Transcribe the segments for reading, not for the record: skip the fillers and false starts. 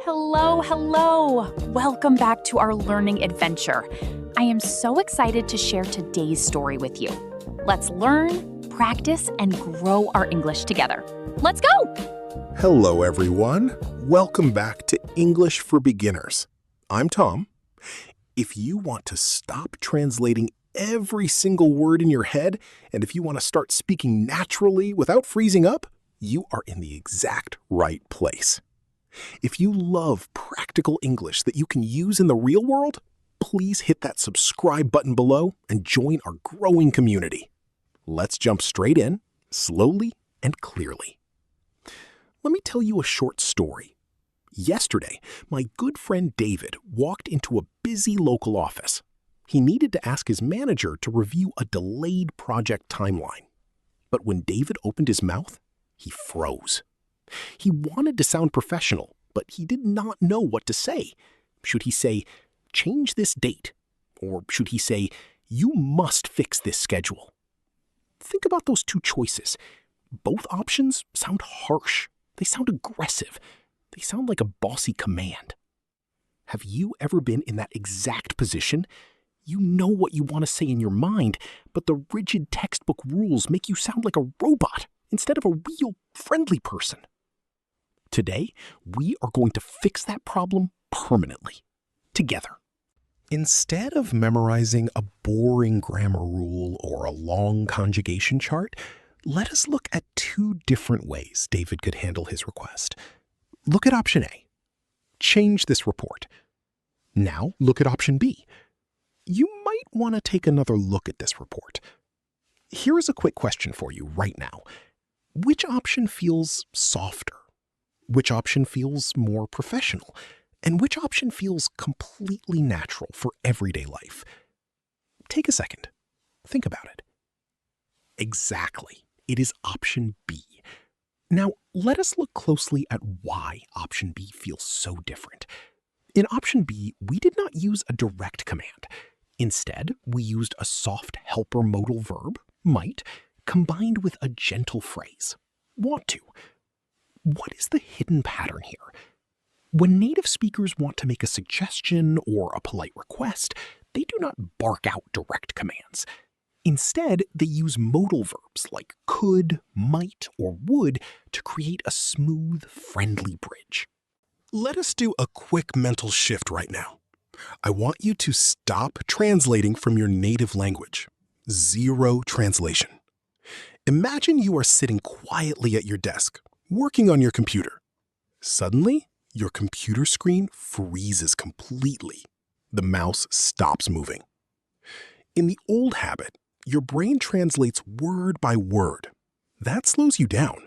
Hello, hello! Welcome back to our learning adventure. I am so excited to share today's story with you. Let's learn, practice, and grow our English together. Let's go! Hello, everyone. Welcome back to English for Beginners. I'm Tom. If you want to stop translating every single word in your head, and if you want to start speaking naturally without freezing up, you are in the exact right place. If you love practical English that you can use in the real world, please hit that subscribe button below and join our growing community. Let's jump straight in, slowly and clearly. Let me tell you a short story. Yesterday, my good friend David walked into a busy local office. He needed to ask his manager to review a delayed project timeline. But when David opened his mouth, he froze. He wanted to sound professional, but he did not know what to say. Should he say, "Change this date"? Or should he say, "You must fix this schedule"? Think about those two choices. Both options sound harsh. They sound aggressive. They sound like a bossy command. Have you ever been in that exact position? You know what you want to say in your mind, but the rigid textbook rules make you sound like a robot instead of a real, friendly person. Today, we are going to fix that problem permanently, together. Instead of memorizing a boring grammar rule or a long conjugation chart, let us look at two different ways David could handle his request. Look at option A. Change this report. Now look at option B. You might want to take another look at this report. Here is a quick question for you right now. Which option feels softer? Which option feels more professional? And which option feels completely natural for everyday life? Take a second. Think about it. Exactly. It is option B. Now, let us look closely at why option B feels so different. In option B, we did not use a direct command. Instead, we used a soft helper modal verb, might, combined with a gentle phrase, want to. What is the hidden pattern here? When native speakers want to make a suggestion or a polite request, they do not bark out direct commands. Instead, they use modal verbs like could, might, or would to create a smooth, friendly bridge. Let us do a quick mental shift right now. I want you to stop translating from your native language. Zero translation. Imagine you are sitting quietly at your desk, working on your computer. Suddenly, your computer screen freezes completely. The mouse stops moving. In the old habit, your brain translates word by word. That slows you down.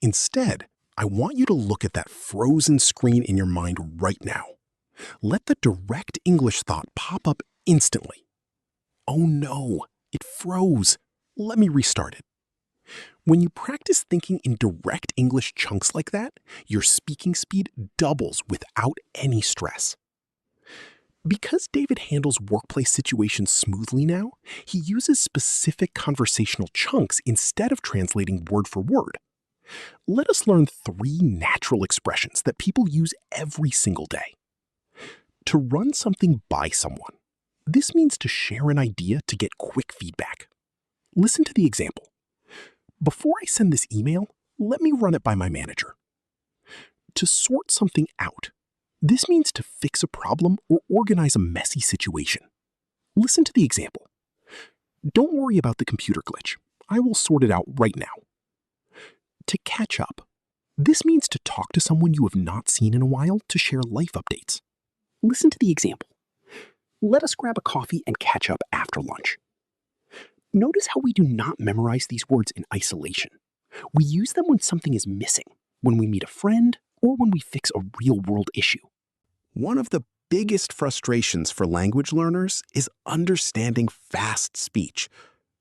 Instead, I want you to look at that frozen screen in your mind right now. Let the direct English thought pop up instantly. Oh no, it froze. Let me restart it. When you practice thinking in direct English chunks like that, your speaking speed doubles without any stress. Because David handles workplace situations smoothly now, he uses specific conversational chunks instead of translating word for word. Let us learn 3 natural expressions that people use every single day. To run something by someone. This means to share an idea to get quick feedback. Listen to the example. Before I send this email, let me run it by my manager. To sort something out. This means to fix a problem or organize a messy situation. Listen to the example. Don't worry about the computer glitch. I will sort it out right now. To catch up. This means to talk to someone you have not seen in a while to share life updates. Listen to the example. Let us grab a coffee and catch up after lunch. Notice how we do not memorize these words in isolation. We use them when something is missing, when we meet a friend, or when we fix a real-world issue. One of the biggest frustrations for language learners is understanding fast speech.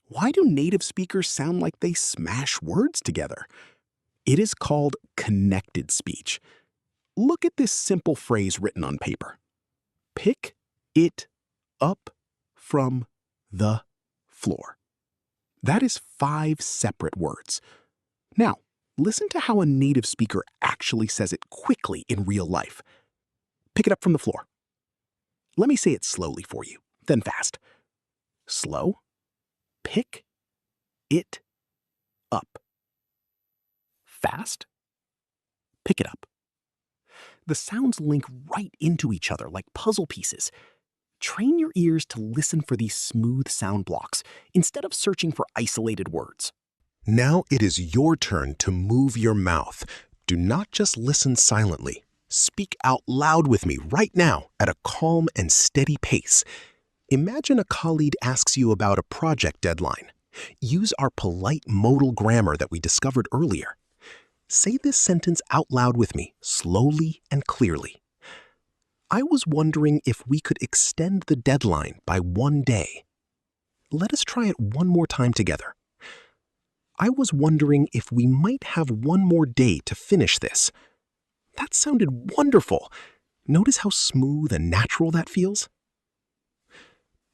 Why do native speakers sound like they smash words together? It is called connected speech. Look at this simple phrase written on paper. Pick it up from the floor. That is 5 separate words. Now, Listen to how a native speaker actually says it quickly in real life. Pick it up from the floor. Let me say it slowly for you, then fast. Slow. Pick it up. Fast. Pick it up. The sounds link right into each other like puzzle pieces. Train your ears to listen for these smooth sound blocks instead of searching for isolated words. Now it is your turn to move your mouth. Do not just listen silently. Speak out loud with me right now at a calm and steady pace. Imagine a colleague asks you about a project deadline. Use our polite modal grammar that we discovered earlier. Say this sentence out loud with me, slowly and clearly. I was wondering if we could extend the deadline by 1 day. Let us try it one more time together. I was wondering if we might have 1 more day to finish this. That sounded wonderful. Notice how smooth and natural that feels?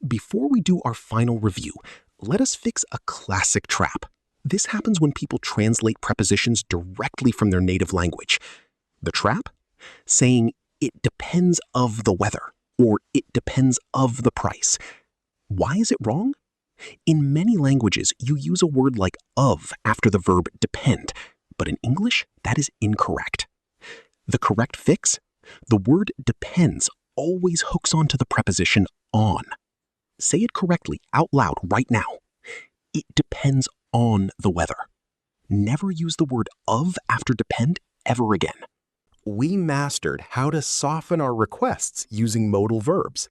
Before we do our final review, let us fix a classic trap. This happens when people translate prepositions directly from their native language. The trap? Saying, it depends of the weather, or it depends of the price. Why is it wrong? In many languages, you use a word like of after the verb depend, but in English, that is incorrect. The correct fix? The word depends always hooks onto the preposition on. Say it correctly out loud right now. It depends on the weather. Never use the word of after depend ever again. We mastered how to soften our requests using modal verbs.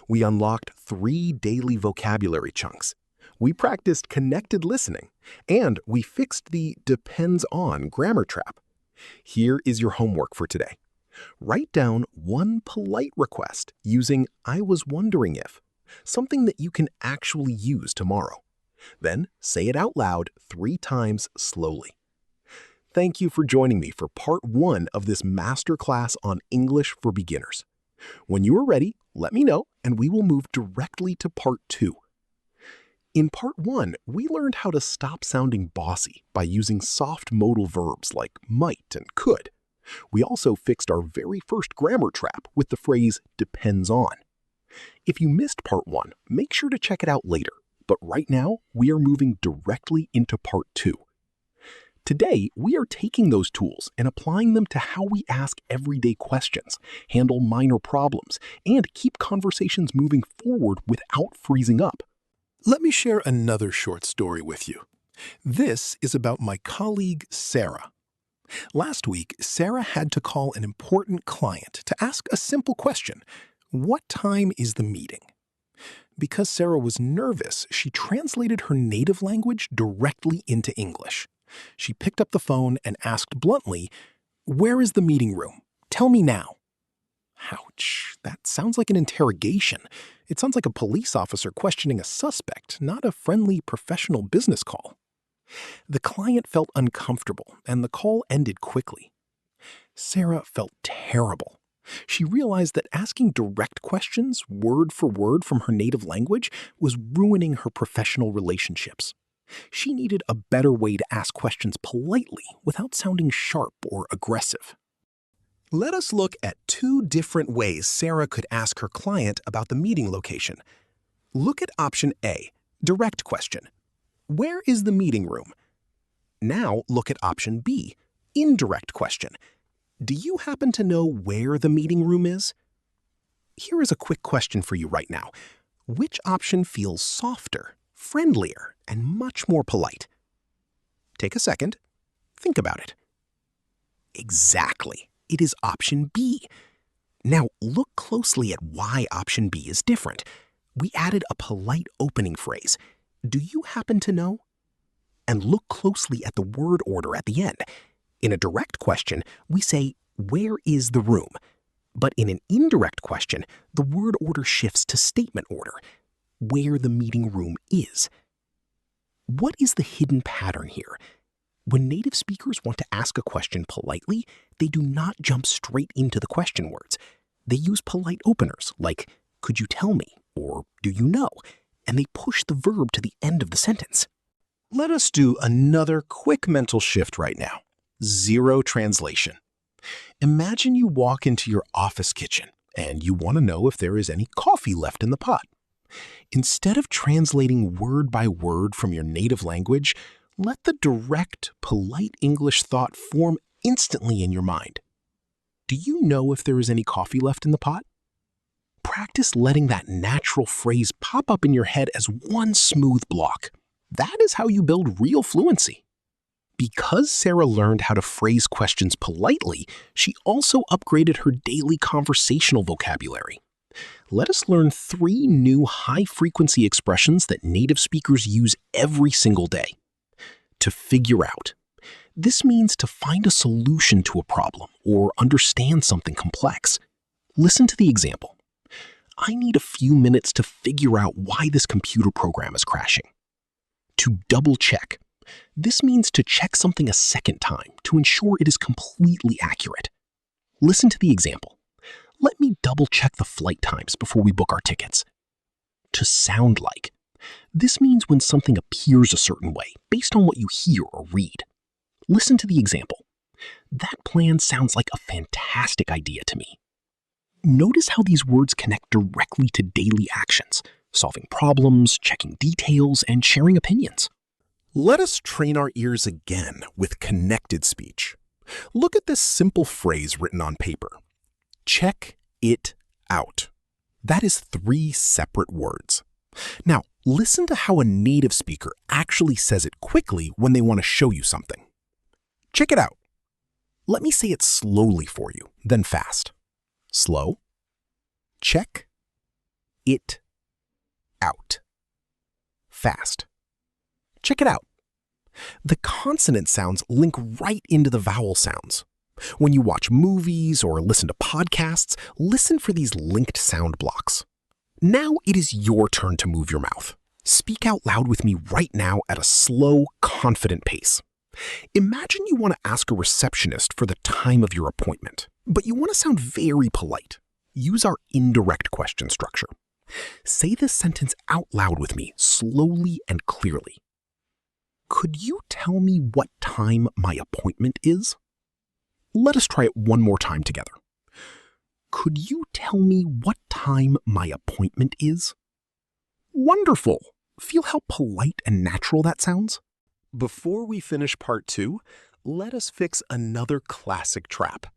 We unlocked 3 daily vocabulary chunks. We practiced connected listening, and we fixed the depends on grammar trap. Here is your homework for today. Write down 1 polite request using I was wondering if, something that you can actually use tomorrow. Then say it out loud 3 times slowly. Thank you for joining me for part 1 of this masterclass on English for beginners. When you are ready, let me know and we will move directly to part 2. In part 1, we learned how to stop sounding bossy by using soft modal verbs like might and could. We also fixed our very first grammar trap with the phrase depends on. If you missed part 1, make sure to check it out later. But right now, we are moving directly into part 2. Today, we are taking those tools and applying them to how we ask everyday questions, handle minor problems, and keep conversations moving forward without freezing up. Let me share another short story with you. This is about my colleague, Sarah. Last week, Sarah had to call an important client to ask a simple question. What time is the meeting? Because Sarah was nervous, she translated her native language directly into English. She picked up the phone and asked bluntly, "Where is the meeting room? Tell me now." Ouch, that sounds like an interrogation. It sounds like a police officer questioning a suspect, not a friendly professional business call. The client felt uncomfortable, and the call ended quickly. Sarah felt terrible. She realized that asking direct questions, word for word from her native language, was ruining her professional relationships. She needed a better way to ask questions politely without sounding sharp or aggressive. Let us look at 2 different ways Sarah could ask her client about the meeting location. Look at option A, direct question. Where is the meeting room? Now look at option B, indirect question. Do you happen to know where the meeting room is? Here is a quick question for you right now. Which option feels softer, friendlier, and much more polite? Take a second. Think about it. Exactly. It is option B. Now look closely at why option B is different. We added a polite opening phrase. Do you happen to know? And look closely at the word order at the end. In a direct question, we say, where is the room? But in an indirect question, the word order shifts to statement order, where the meeting room is. What is the hidden pattern here? When native speakers want to ask a question politely, they do not jump straight into the question words. They use polite openers like, could you tell me, or do you know? And they push the verb to the end of the sentence. Let us do another quick mental shift right now. Zero translation. Imagine you walk into your office kitchen and you want to know if there is any coffee left in the pot. Instead of translating word by word from your native language, let the direct, polite English thought form instantly in your mind. Do you know if there is any coffee left in the pot? Practice letting that natural phrase pop up in your head as one smooth block. That is how you build real fluency. Because Sarah learned how to phrase questions politely, she also upgraded her daily conversational vocabulary. Let us learn 3 new high-frequency expressions that native speakers use every single day. To figure out. This means to find a solution to a problem or understand something complex. Listen to the example. I need a few minutes to figure out why this computer program is crashing. To double-check. This means to check something a second time to ensure it is completely accurate. Listen to the example. Let me double-check the flight times before we book our tickets. To sound like. This means when something appears a certain way based on what you hear or read. Listen to the example. That plan sounds like a fantastic idea to me. Notice how these words connect directly to daily actions, solving problems, checking details, and sharing opinions. Let us train our ears again with connected speech. Look at this simple phrase written on paper. Check it out. That is 3 separate words. Now, listen to how a native speaker actually says it quickly when they want to show you something. Check it out. Let me say it slowly for you, then fast. Slow. Check it out. Fast. Check it out. The consonant sounds link right into the vowel sounds. When you watch movies or listen to podcasts, listen for these linked sound blocks. Now it is your turn to move your mouth. Speak out loud with me right now at a slow, confident pace. Imagine you want to ask a receptionist for the time of your appointment, but you want to sound very polite. Use our indirect question structure. Say this sentence out loud with me, slowly and clearly. Could you tell me what time my appointment is? Let us try it one more time together. Could you tell me what time my appointment is? Wonderful! Feel how polite and natural that sounds? Before we finish part 2, let us fix another classic trap.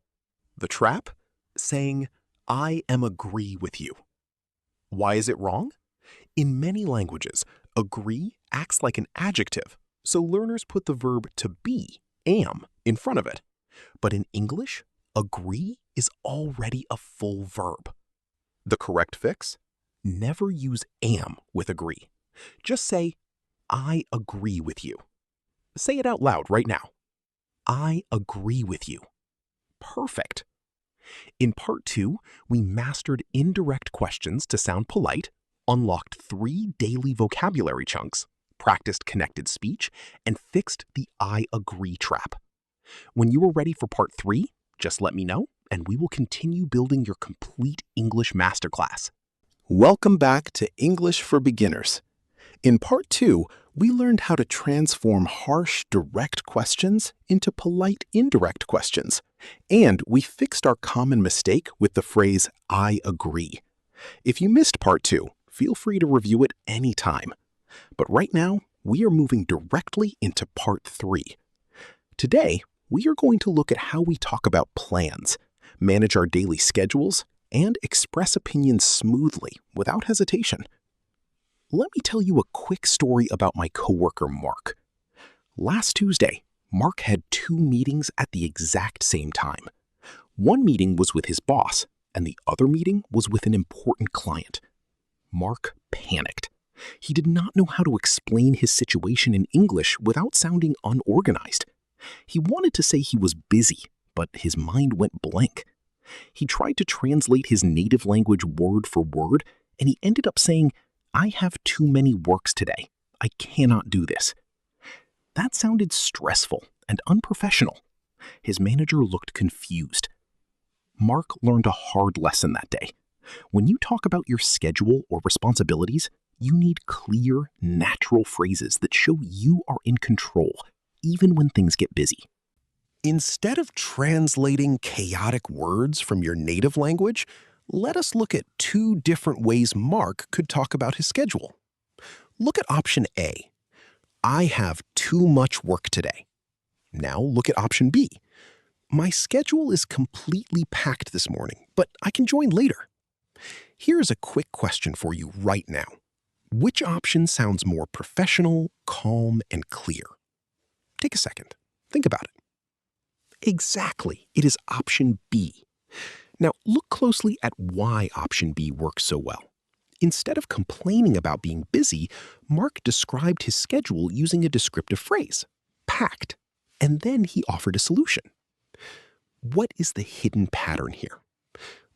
The trap? Saying, I am agree with you. Why is it wrong? In many languages, agree acts like an adjective, so learners put the verb to be, am, in front of it. But in English, agree is already a full verb. The correct fix? Never use am with agree. Just say, I agree with you. Say it out loud right now. I agree with you. Perfect. In part 2, we mastered indirect questions to sound polite, unlocked 3 daily vocabulary chunks, practiced connected speech, and fixed the I agree trap. When you are ready for part 3, just let me know, and we will continue building your complete English masterclass. Welcome back to English for Beginners. In part 2, we learned how to transform harsh, direct questions into polite, indirect questions. And we fixed our common mistake with the phrase, I agree. If you missed part 2, feel free to review it anytime. But right now, we are moving directly into part 3. Today, we are going to look at how we talk about plans, manage our daily schedules, and express opinions smoothly without hesitation. Let me tell you a quick story about my coworker, Mark. Last Tuesday, Mark had 2 meetings at the exact same time. One meeting was with his boss, and the other meeting was with an important client. Mark panicked. He did not know how to explain his situation in English without sounding unorganized. He wanted to say he was busy, but his mind went blank. He tried to translate his native language word for word, and he ended up saying, I have too many works today. I cannot do this. That sounded stressful and unprofessional. His manager looked confused. Mark learned a hard lesson that day. When you talk about your schedule or responsibilities, you need clear, natural phrases that show you are in control, even when things get busy. Instead of translating chaotic words from your native language, let us look at two different ways Mark could talk about his schedule. Look at option A. I have too much work today. Now look at option B. My schedule is completely packed this morning, but I can join later. Here's a quick question for you right now. Which option sounds more professional, calm, and clear? Take a second. Think about it. Exactly. It is option B. Now, look closely at why option B works so well. Instead of complaining about being busy, Mark described his schedule using a descriptive phrase, packed, and then he offered a solution. What is the hidden pattern here?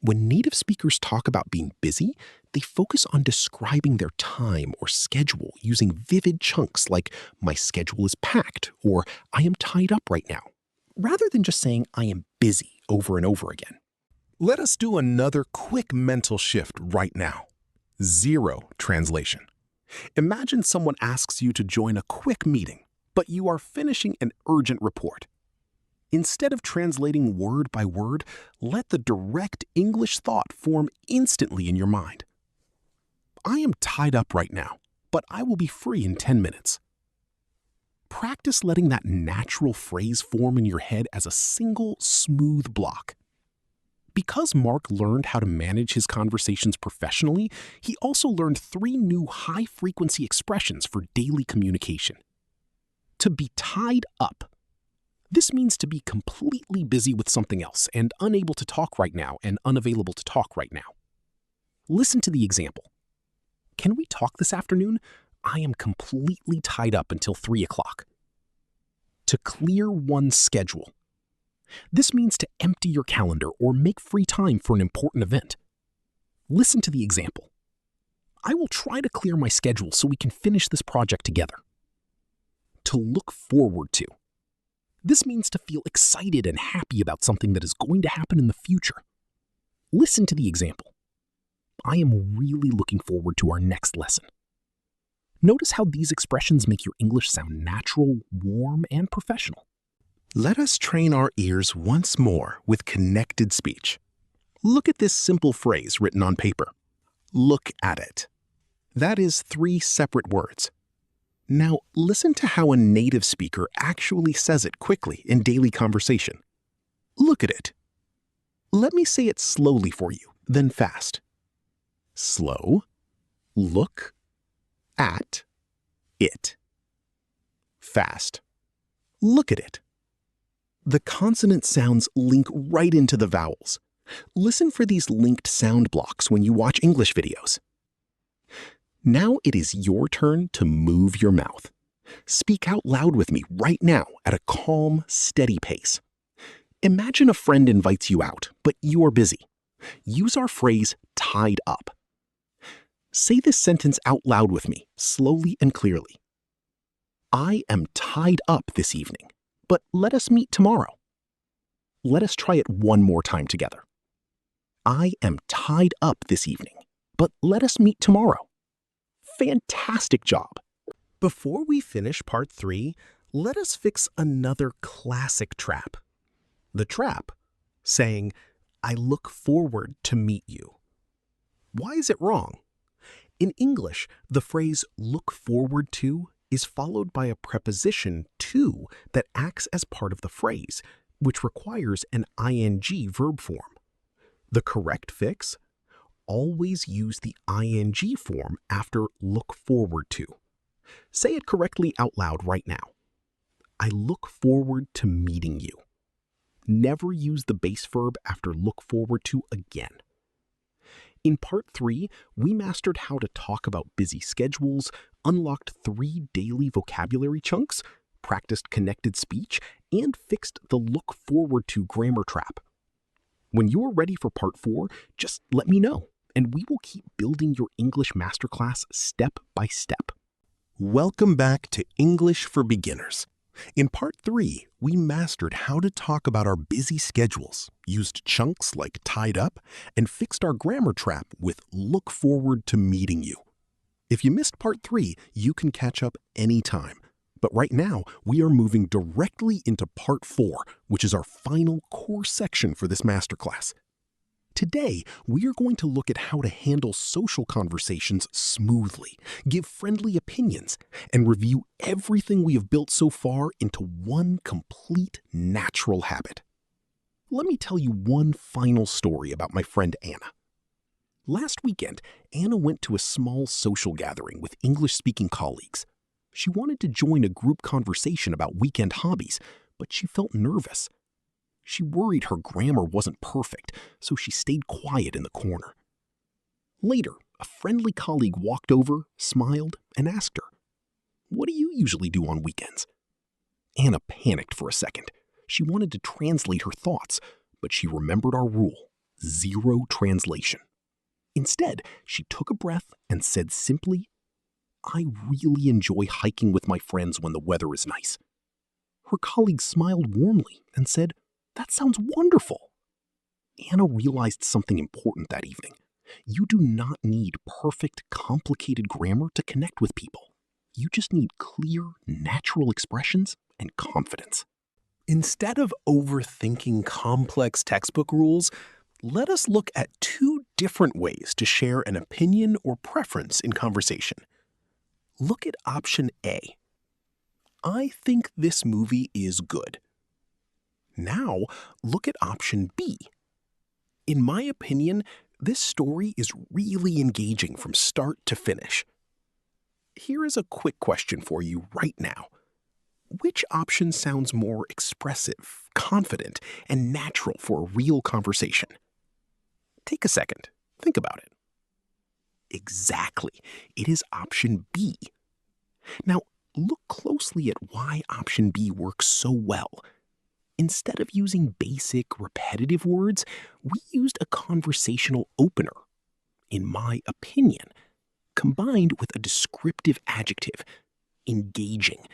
When native speakers talk about being busy, they focus on describing their time or schedule using vivid chunks like, my schedule is packed, or I am tied up right now, rather than just saying I am busy over and over again. Let us do another quick mental shift right now. Zero translation. Imagine someone asks you to join a quick meeting, but you are finishing an urgent report. Instead of translating word by word, let the direct English thought form instantly in your mind. I am tied up right now, but I will be free in 10 minutes. Practice letting that natural phrase form in your head as a single, smooth block. Because Mark learned how to manage his conversations professionally, he also learned 3 new high-frequency expressions for daily communication. To be tied up. This means to be completely busy with something else and unable to talk right now and unavailable to talk right now. Listen to the example. Can we talk this afternoon? I am completely tied up until 3 o'clock. To clear one's schedule. This means to empty your calendar or make free time for an important event. Listen to the example. I will try to clear my schedule so we can finish this project together. To look forward to. This means to feel excited and happy about something that is going to happen in the future. Listen to the example. I am really looking forward to our next lesson. Notice how these expressions make your English sound natural, warm, and professional. Let us train our ears once more with connected speech. Look at this simple phrase written on paper. Look at it. That is 3 separate words. Now, listen to how a native speaker actually says it quickly in daily conversation. Look at it. Let me say it slowly for you, then fast. Slow. Look at it. Fast. Look at it. The consonant sounds link right into the vowels. Listen for these linked sound blocks when you watch English videos. Now it is your turn to move your mouth. Speak out loud with me right now at a calm, steady pace. Imagine a friend invites you out, but you are busy. Use our phrase, tied up. Say this sentence out loud with me, slowly and clearly. I am tied up this evening, but let us meet tomorrow. Let us try it one more time together. I am tied up this evening, but let us meet tomorrow. Fantastic job! Before we finish part 3, let us fix another classic trap. The trap, saying, I look forward to meet you. Why is it wrong? In English, the phrase look forward to is followed by a preposition to that acts as part of the phrase, which requires an ing verb form. The correct fix? Always use the ing form after look forward to. Say it correctly out loud right now. I look forward to meeting you. Never use the base verb after look forward to again. In part 3, we mastered how to talk about busy schedules, unlocked 3 daily vocabulary chunks, practiced connected speech, and fixed the look forward to grammar trap. When you're ready for part 4, just let me know, and we will keep building your English masterclass step by step. Welcome back to English for Beginners. In part 3, we mastered how to talk about our busy schedules, used chunks like tied up, and fixed our grammar trap with look forward to meeting you. If you missed part 3, you can catch up anytime. But right now, we are moving directly into part 4, which is our final core section for this masterclass. Today, we are going to look at how to handle social conversations smoothly, give friendly opinions, and review everything we have built so far into one complete natural habit. Let me tell you one final story about my friend Anna. Last weekend, Anna went to a small social gathering with English-speaking colleagues. She wanted to join a group conversation about weekend hobbies, but she felt nervous. She worried her grammar wasn't perfect, so she stayed quiet in the corner. Later, a friendly colleague walked over, smiled, and asked her, "What do you usually do on weekends?" Anna panicked for a second. She wanted to translate her thoughts, but she remembered our rule: zero translation. Instead, she took a breath and said simply, "I really enjoy hiking with my friends when the weather is nice." Her colleague smiled warmly and said, "That sounds wonderful." Anna realized something important that evening. You do not need perfect, complicated grammar to connect with people. You just need clear, natural expressions and confidence. Instead of overthinking complex textbook rules, let us look at 2 different ways to share an opinion or preference in conversation. Look at option A. I think this movie is good. Now, look at option B. In my opinion, this story is really engaging from start to finish. Here is a quick question for you right now. Which option sounds more expressive, confident, and natural for a real conversation? Take a second. Think about it. Exactly. It is option B. Now, look closely at why option B works so well. Instead of using basic, repetitive words, we used a conversational opener, in my opinion, combined with a descriptive adjective, engaging,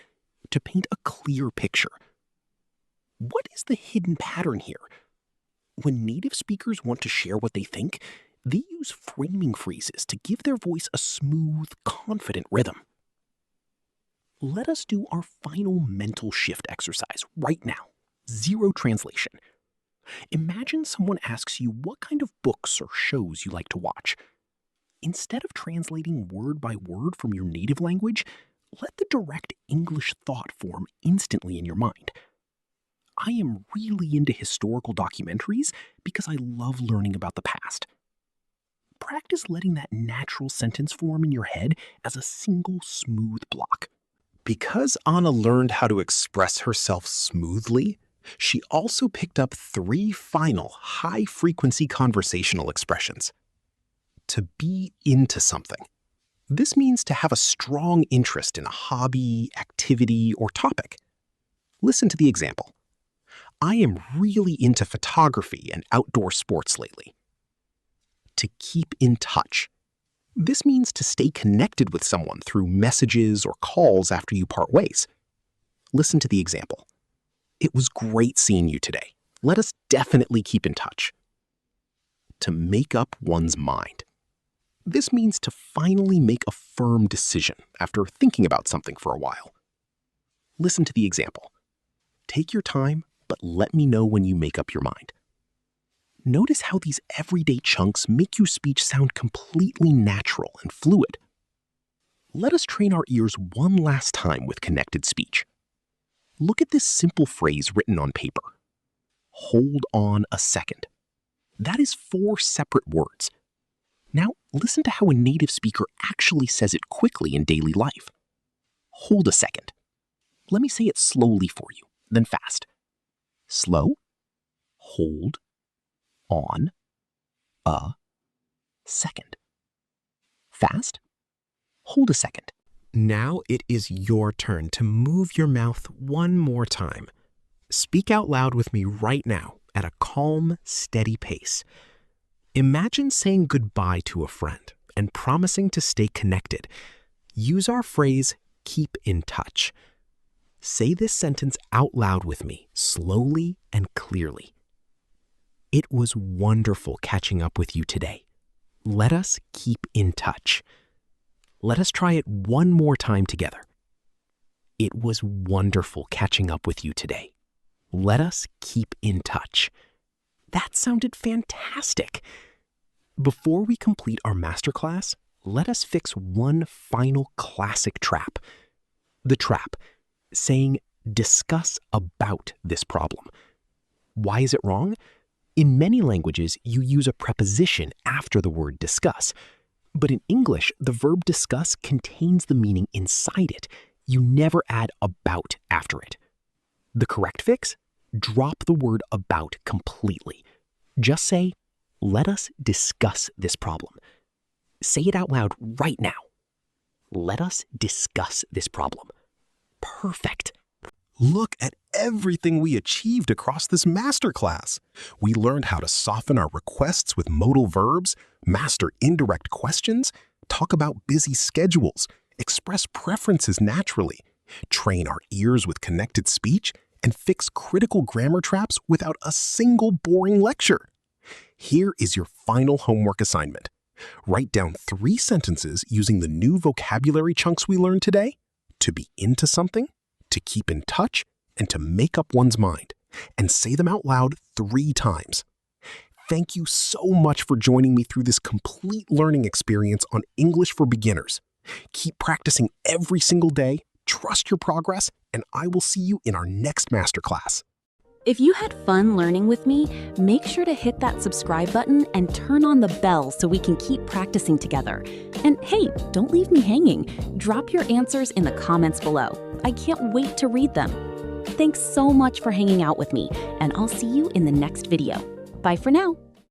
to paint a clear picture. What is the hidden pattern here? When native speakers want to share what they think, they use framing phrases to give their voice a smooth, confident rhythm. Let us do our final mental shift exercise right now. Zero translation. Imagine someone asks you what kind of books or shows you like to watch. Instead of translating word by word from your native language, let the direct English thought form instantly in your mind. I am really into historical documentaries because I love learning about the past. Practice letting that natural sentence form in your head as a single smooth block. Because Anna learned how to express herself smoothly, she also picked up 3 final high-frequency conversational expressions. To be into something. This means to have a strong interest in a hobby, activity, or topic. Listen to the example. I am really into photography and outdoor sports lately. To keep in touch. This means to stay connected with someone through messages or calls after you part ways. Listen to the example. It was great seeing you today. Let us definitely keep in touch. To make up one's mind. This means to finally make a firm decision after thinking about something for a while. Listen to the example. Take your time, but let me know when you make up your mind. Notice how these everyday chunks make your speech sound completely natural and fluid. Let us train our ears one last time with connected speech. Look at this simple phrase written on paper. Hold on a second. That is 4 separate words. Now, listen to how a native speaker actually says it quickly in daily life. Hold a second. Let me say it slowly for you, then fast. Slow. Hold. On. A. Second. Fast. Hold a second. Now it is your turn to move your mouth one more time. Speak out loud with me right now at a calm, steady pace. Imagine saying goodbye to a friend and promising to stay connected. Use our phrase, keep in touch. Say this sentence out loud with me, slowly and clearly. It was wonderful catching up with you today. Let us keep in touch. Let us try it one more time together. It was wonderful catching up with you today. Let us keep in touch. That sounded fantastic. Before we complete our masterclass, let us fix one final classic trap. The trap, saying discuss about this problem. Why is it wrong? In many languages, you use a preposition after the word discuss. But in English, the verb discuss contains the meaning inside it. You never add about after it. The correct fix? Drop the word about completely. Just say, let us discuss this problem. Say it out loud right now. Let us discuss this problem. Perfect. Look at everything we achieved across this masterclass. We learned how to soften our requests with modal verbs, master indirect questions, talk about busy schedules, express preferences naturally, train our ears with connected speech, and fix critical grammar traps without a single boring lecture. Here is your final homework assignment. Write down 3 sentences using the new vocabulary chunks we learned today: to be into something, to keep in touch, and to make up one's mind, and say them out loud 3 times. Thank you so much for joining me through this complete learning experience on English for Beginners. Keep practicing every single day, trust your progress, and I will see you in our next masterclass. If you had fun learning with me, make sure to hit that subscribe button and turn on the bell so we can keep practicing together. And hey, don't leave me hanging. Drop your answers in the comments below. I can't wait to read them. Thanks so much for hanging out with me, and I'll see you in the next video. Bye for now.